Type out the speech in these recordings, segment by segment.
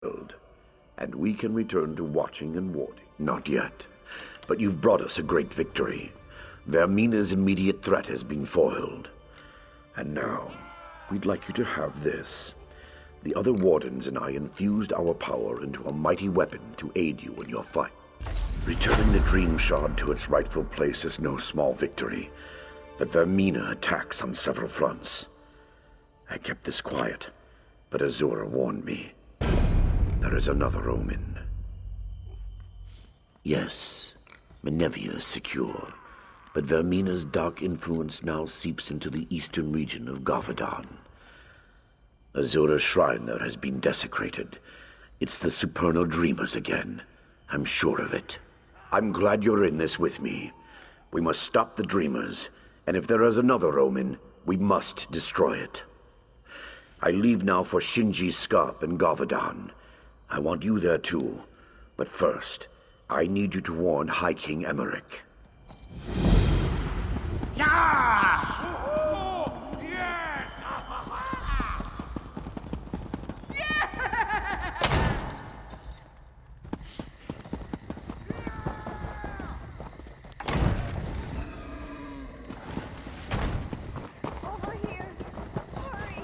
world, and we can return to watching and warding. Not yet, but you've brought us a great victory. Vermina's immediate threat has been foiled. And now, we'd like you to have this. The other Wardens and I infused our power into a mighty weapon to aid you in your fight. Returning the Dream Shard to its rightful place is no small victory, but Vermina attacks on several fronts. I kept this quiet, but Azura warned me. There is another omen. Yes, Menevia is secure, but Vermina's dark influence now seeps into the eastern region of Gavadan. Azura's shrine there has been desecrated. It's the Supernal Dreamers again. I'm sure of it. I'm glad you're in this with me. We must stop the Dreamers, and if there is another omen, we must destroy it. I leave now for Shinji's Scarp in Gavadan. I want you there too. But first, I need you to warn High King Emmerich. Yeah! Oh, yes! Over here! Hurry!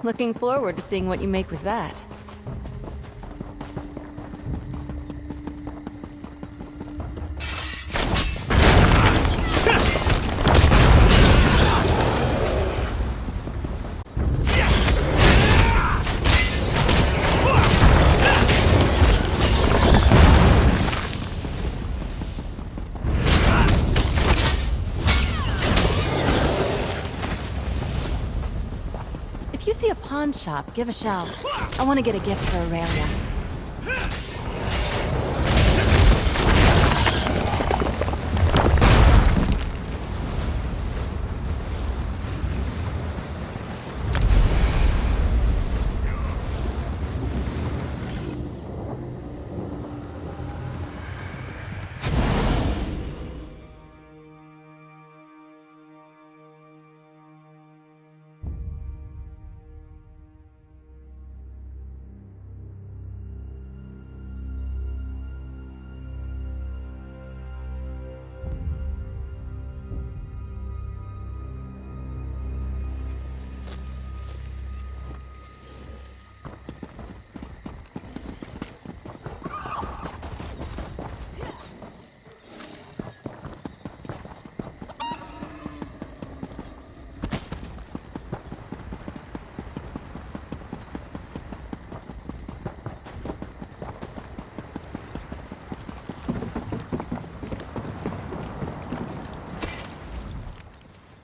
Looking forward to seeing what you make with that. If you see a pawn shop, give a shout. I want to get a gift for Aurelia.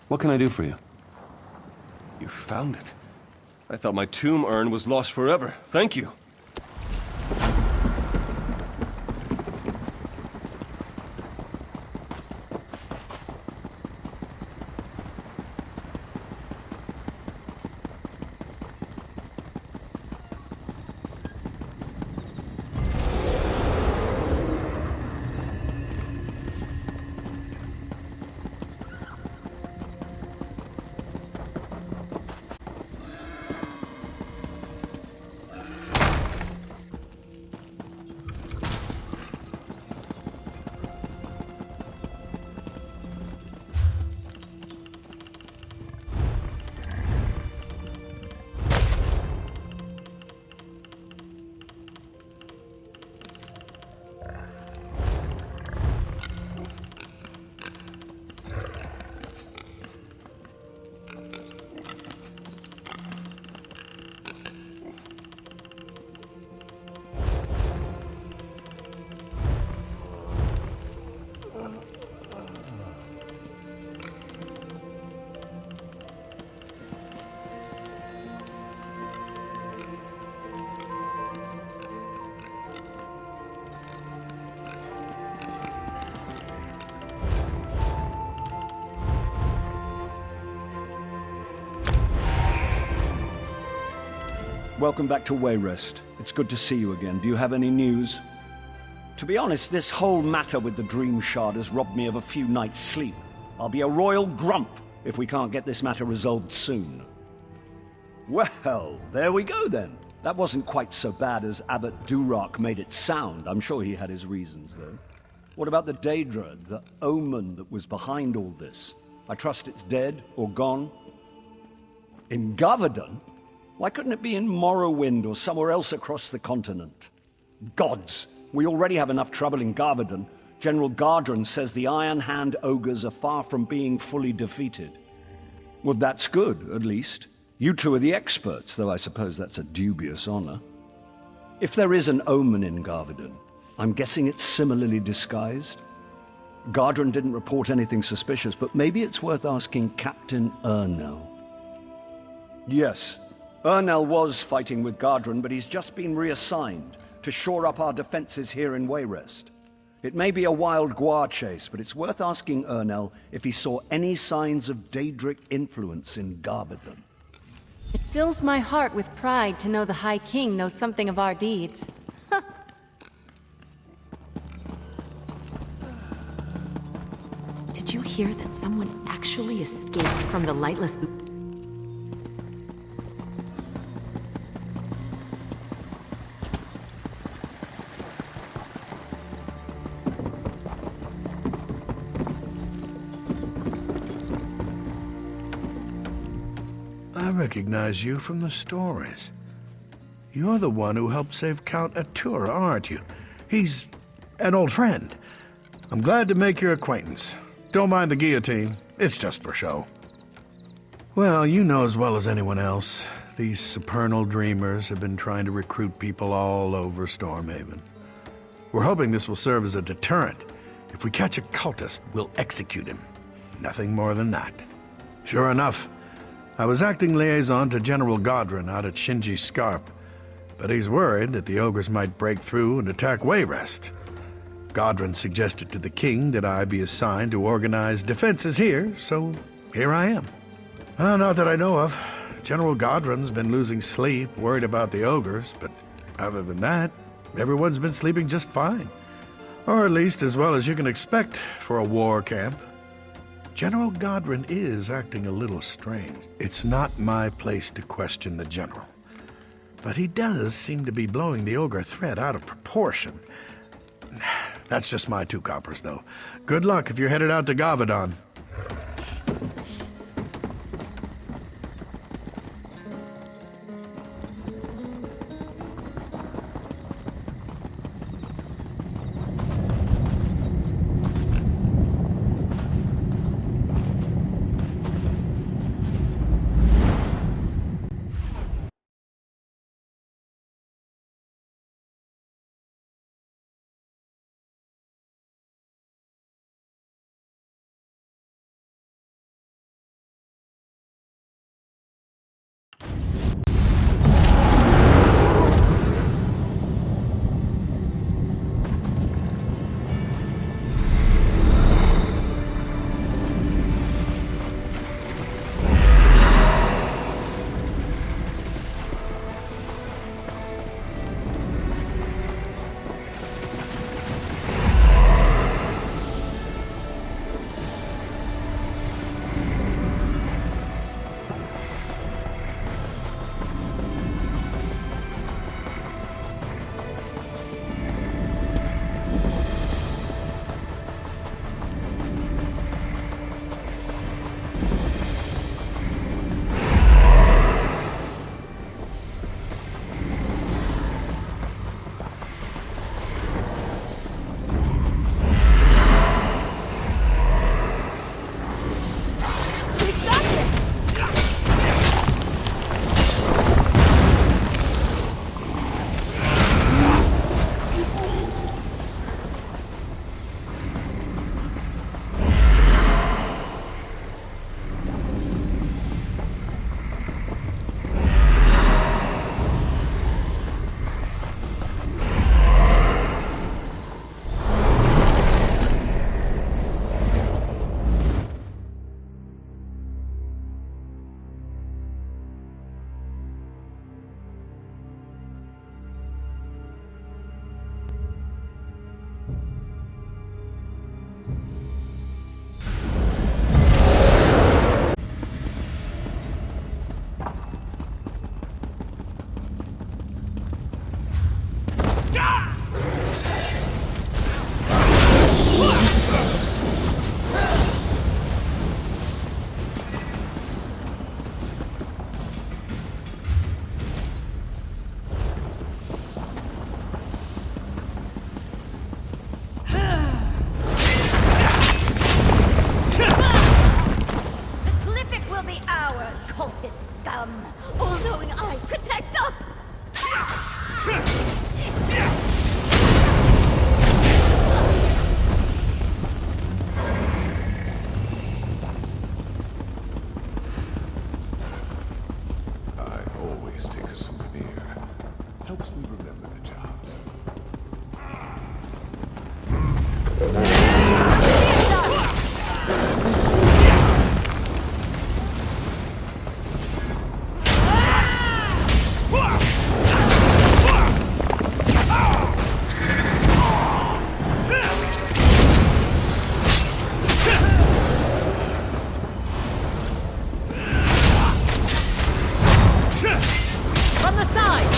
What can I do for you? You found it. I thought my tomb urn was lost forever. Thank you. Welcome back to Wayrest. It's good to see you again. Do you have any news? To be honest, this whole matter with the Dream Shard has robbed me of a few nights' sleep. I'll be a royal grump if we can't get this matter resolved soon. Well, there we go then. That wasn't quite so bad as Abbot Durak made it sound. I'm sure he had his reasons, though. What about the Daedra, the omen that was behind all this? I trust it's dead or gone? In Gavardon? Why couldn't it be in Morrowind or somewhere else across the continent? Gods! We already have enough trouble in Gavardon. General Gardren says the Iron Hand ogres are far from being fully defeated. Well, that's good, at least. You two are the experts, though I suppose that's a dubious honor. If there is an omen in Gavardon, I'm guessing it's similarly disguised? Gardren didn't report anything suspicious, but maybe it's worth asking Captain Ernell. Yes, Ernell was fighting with Gardren, but he's just been reassigned to shore up our defenses here in Wayrest. It may be a wild guar chase, but it's worth asking Ernell if he saw any signs of Daedric influence in Gavardon. It fills my heart with pride to know the High King knows something of our deeds. Did you hear that someone actually escaped from the Lightless? I recognize you from the stories. You're the one who helped save Count Atura, aren't you? He's an old friend. I'm glad to make your acquaintance. Don't mind the guillotine. It's just for show. Well, you know as well as anyone else, these supernal dreamers have been trying to recruit people all over Stormhaven. We're hoping this will serve as a deterrent. If we catch a cultist, we'll execute him. Nothing more than that. Sure enough, I was acting liaison to General Godrin out at Shinji Scarp, but he's worried that the ogres might break through and attack Wayrest. Godrin suggested to the king that I be assigned to organize defenses here, so here I am. Not that I know of. General Godrin's been losing sleep, worried about the ogres, but other than that, everyone's been sleeping just fine. Or at least as well as you can expect for a war camp. General Godrin is acting a little strange. It's not my place to question the general. But he does seem to be blowing the ogre threat out of proportion. That's just my 2 coppers, though. Good luck if you're headed out to Gavardon. cultist scum! All-knowing eye, protect us! I always take a souvenir. Helps me remember the job. From the side!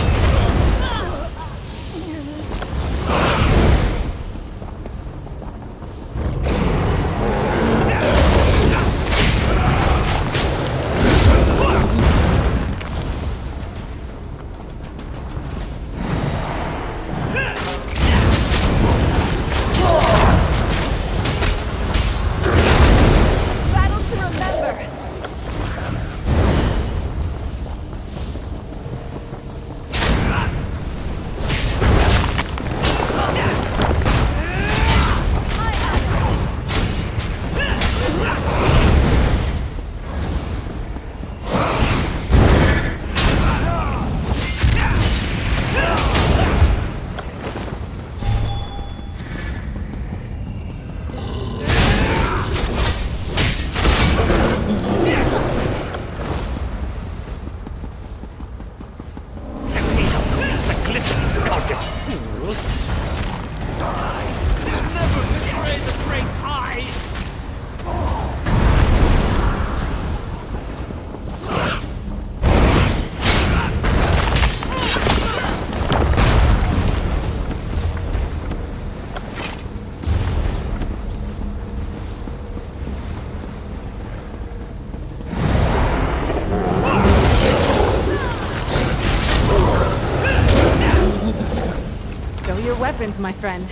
Battle to remember! Stow your weapons, my friend.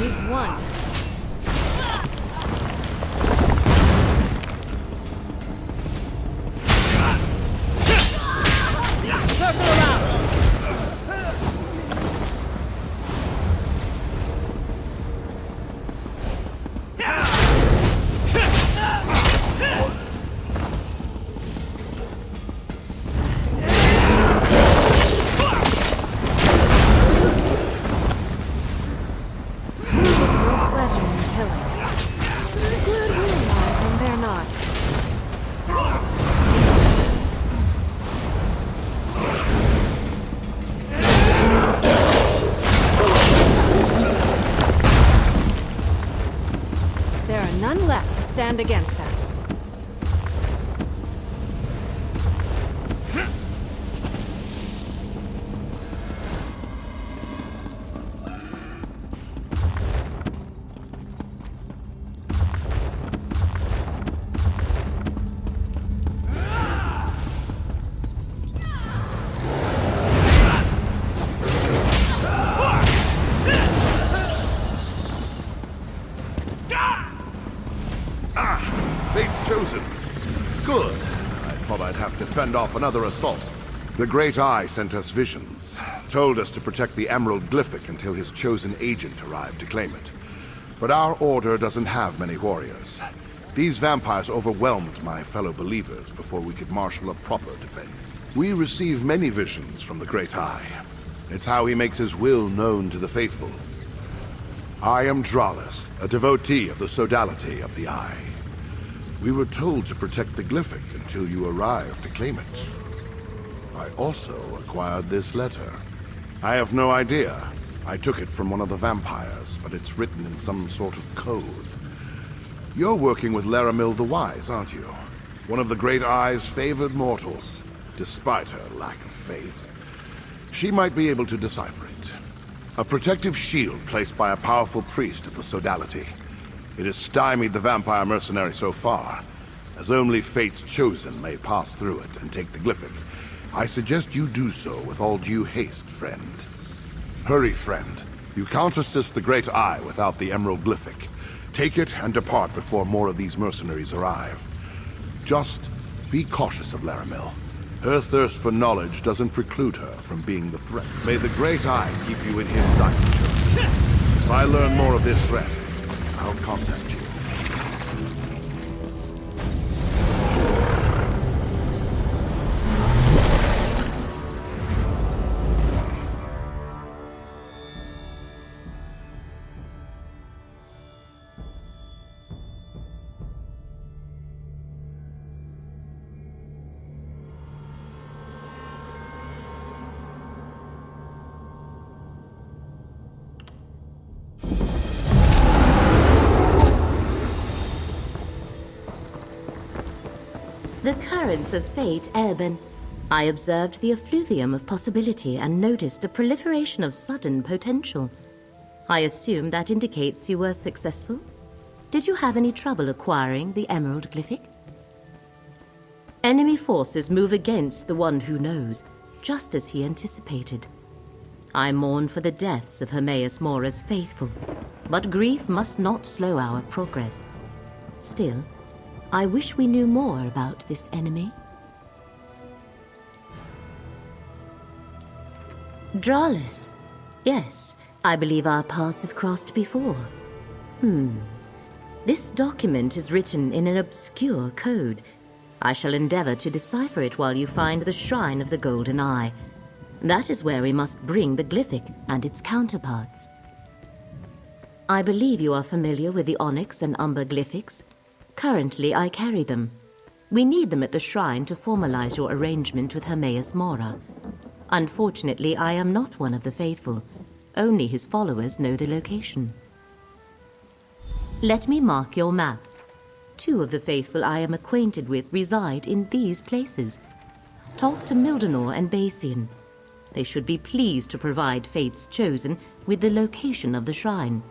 We've won. Circle around! No pleasure in killing. Good we're alive and they're not. There are none left to stand against us. Fate's chosen. Good. I thought I'd have to fend off another assault. The Great Eye sent us visions. Told us to protect the Emerald Glyphic until his chosen agent arrived to claim it. But our order doesn't have many warriors. These vampires overwhelmed my fellow believers before we could marshal a proper defense. We receive many visions from the Great Eye. It's how he makes his will known to the faithful. I am Dralis, a devotee of the sodality of the Eye. We were told to protect the Glyphic until you arrived to claim it. I also acquired this letter. I have no idea. I took it from one of the vampires, but it's written in some sort of code. You're working with Laramil the Wise, aren't you? One of the Great Eye's favored mortals, despite her lack of faith. She might be able to decipher it. A protective shield placed by a powerful priest of the sodality. It has stymied the vampire mercenary so far, as only Fate's chosen may pass through it and take the Glyphic. I suggest you do so with all due haste, friend. Hurry, friend. You can't assist the Great Eye without the Emerald Glyphic. Take it and depart before more of these mercenaries arrive. Just Be cautious of Laramil. Her thirst for knowledge doesn't preclude her from being the threat. May the Great Eye keep you in his sight. If I learn more of this threat, I'll contact you. The currents of fate ebb, and I observed the effluvium of possibility and noticed a proliferation of sudden potential. I assume that indicates you were successful? Did you have any trouble acquiring the Emerald Glyphic? Enemy forces move against the one who knows, just as he anticipated. I mourn for the deaths of Hermaeus Mora's faithful, but grief must not slow our progress. Still, I wish we knew more about this enemy. Dralis. Yes, I believe our paths have crossed before. This document is written in an obscure code. I shall endeavor to decipher it while you find the Shrine of the Golden Eye. That is where we must bring the Glyphic and its counterparts. I believe you are familiar with the Onyx and Umber Glyphics. Currently, I carry them. We need them at the shrine to formalize your arrangement with Hermaeus Mora. Unfortunately, I am not one of the faithful. Only his followers know the location. Let me mark your map. 2 of the faithful I am acquainted with reside in these places. Talk to Mildenor and Basian. They should be pleased to provide Fate's Chosen with the location of the shrine.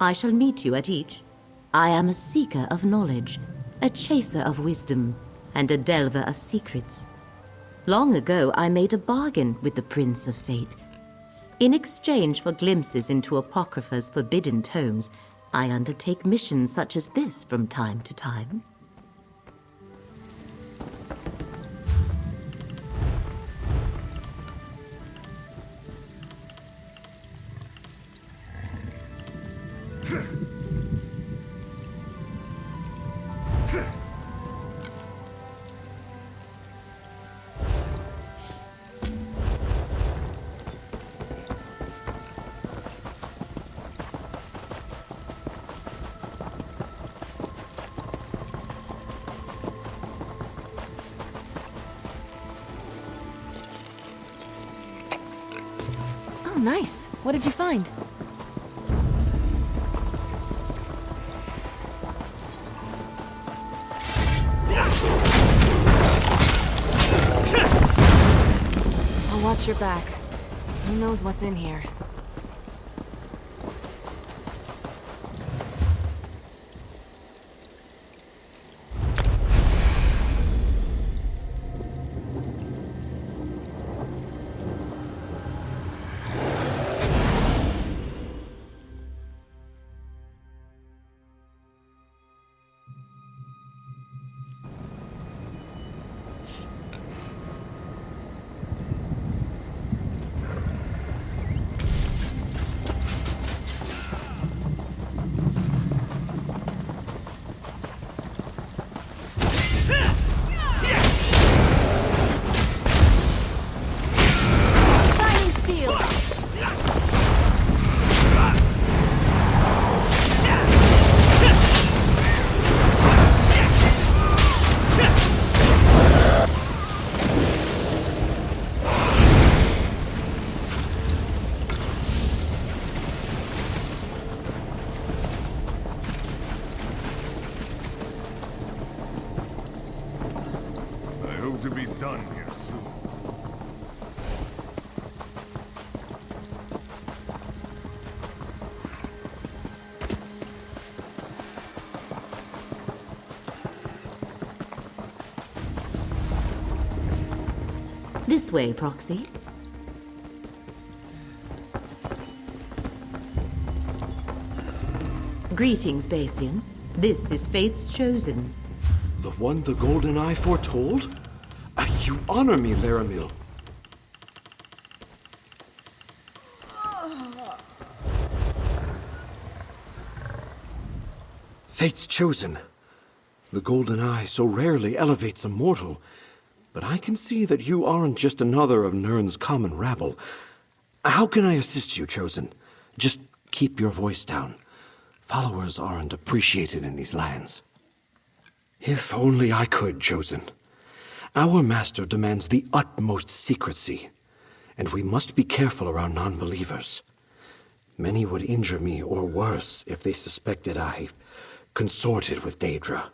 I shall meet you at each. I am a seeker of knowledge, a chaser of wisdom, and a delver of secrets. Long ago, I made a bargain with the Prince of Fate. In exchange for glimpses into Apocrypha's forbidden tomes, I undertake missions such as this from time to time. Oh, nice. What did you find? I'll watch your back. Who knows what's in here? To be done here soon. This way, Proxy. Greetings, Basian. This is Fate's Chosen. The one the Golden Eye foretold? You honor me, Laramil. Fate's chosen. The Golden Eye so rarely elevates a mortal, but I can see that you aren't just another of Nirn's common rabble. How can I assist you, Chosen? Just keep your voice down. Followers aren't appreciated in these lands. If only I could, Chosen. Our master demands the utmost secrecy, and we must be careful around non-believers. Many would injure me or worse if they suspected I consorted with Daedra.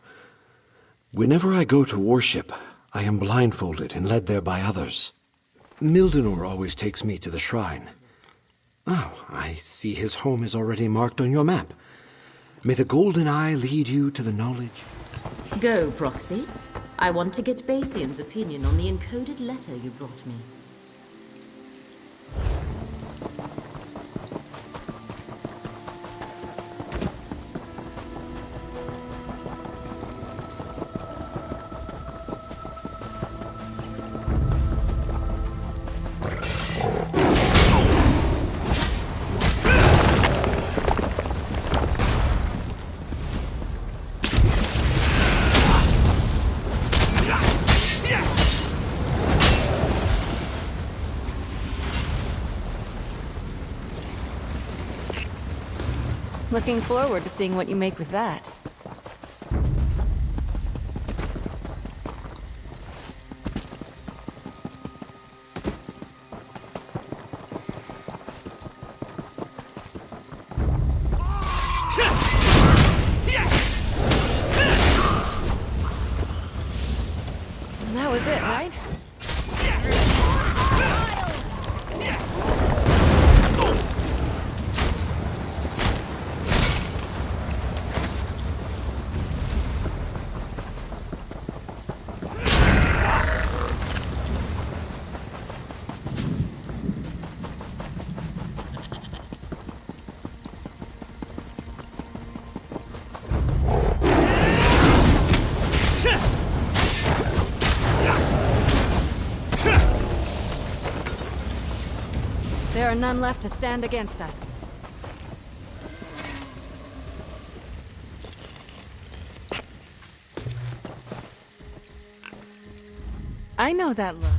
Whenever I go to worship, I am blindfolded and led there by others. Mildenor always takes me to the shrine. Oh, I see his home is already marked on your map. May the Golden Eye lead you to the knowledge. Go, Proxy. I want to get Basian's opinion on the encoded letter you brought me. Looking forward to seeing what you make with that. That was it, right? There are none left to stand against us. I know that look.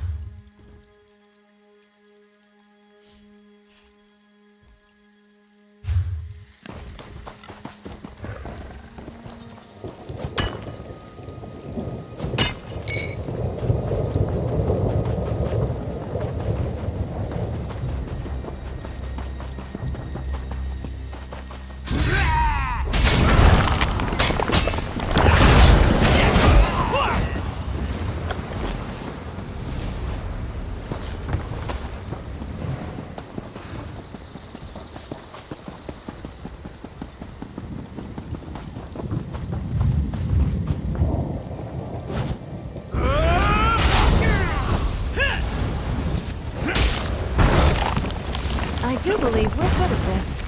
I do believe we're good at this.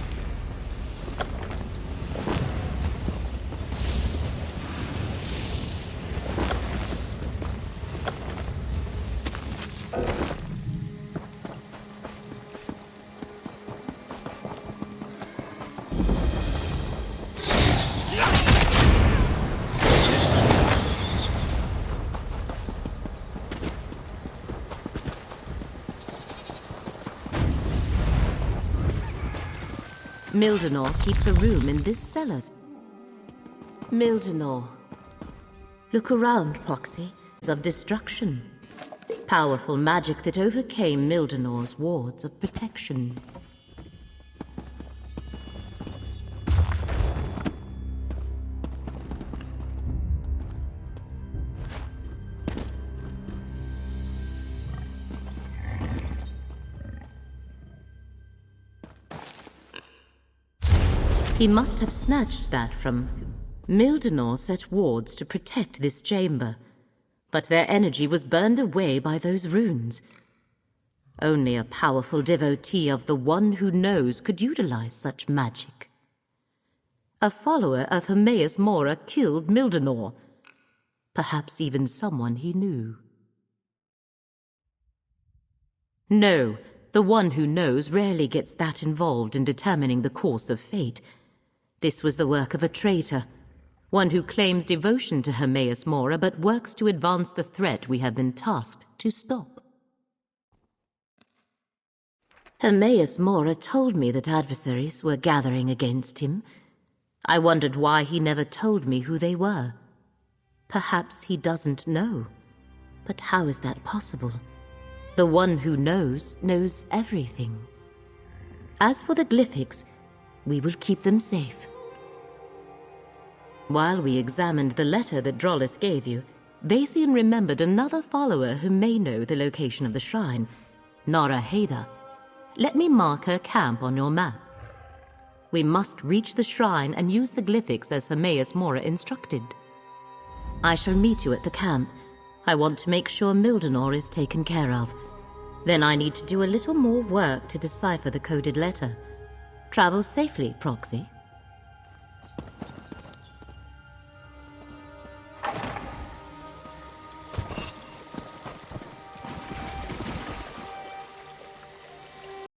Mildenor keeps a room in this cellar. Mildenor. Look around, Proxy. Of destruction. Powerful magic that overcame Mildenor's wards of protection. He must have snatched that from... Mildenor set wards to protect this chamber, but their energy was burned away by those runes. Only a powerful devotee of the One Who Knows could utilize such magic. A follower of Hermaeus Mora killed Mildenor. Perhaps even someone he knew. No, the one who knows rarely gets that involved in determining the course of fate. This was the work of a traitor, one who claims devotion to Hermaeus Mora but works to advance the threat we have been tasked to stop. Hermaeus Mora told me that adversaries were gathering against him. I wondered why he never told me who they were. Perhaps he doesn't know. But how is that possible? The one who knows everything. As for the Glyphics, we will keep them safe. While we examined the letter that Drollus gave you, Bassian remembered another follower who may know the location of the shrine, Nara Haida. Let me mark her camp on your map. We must reach the shrine and use the Glyphics as Hermaeus Mora instructed. I shall meet you at the camp. I want to make sure Mildenor is taken care of. Then I need to do a little more work to decipher the coded letter. Travel safely, Proxy.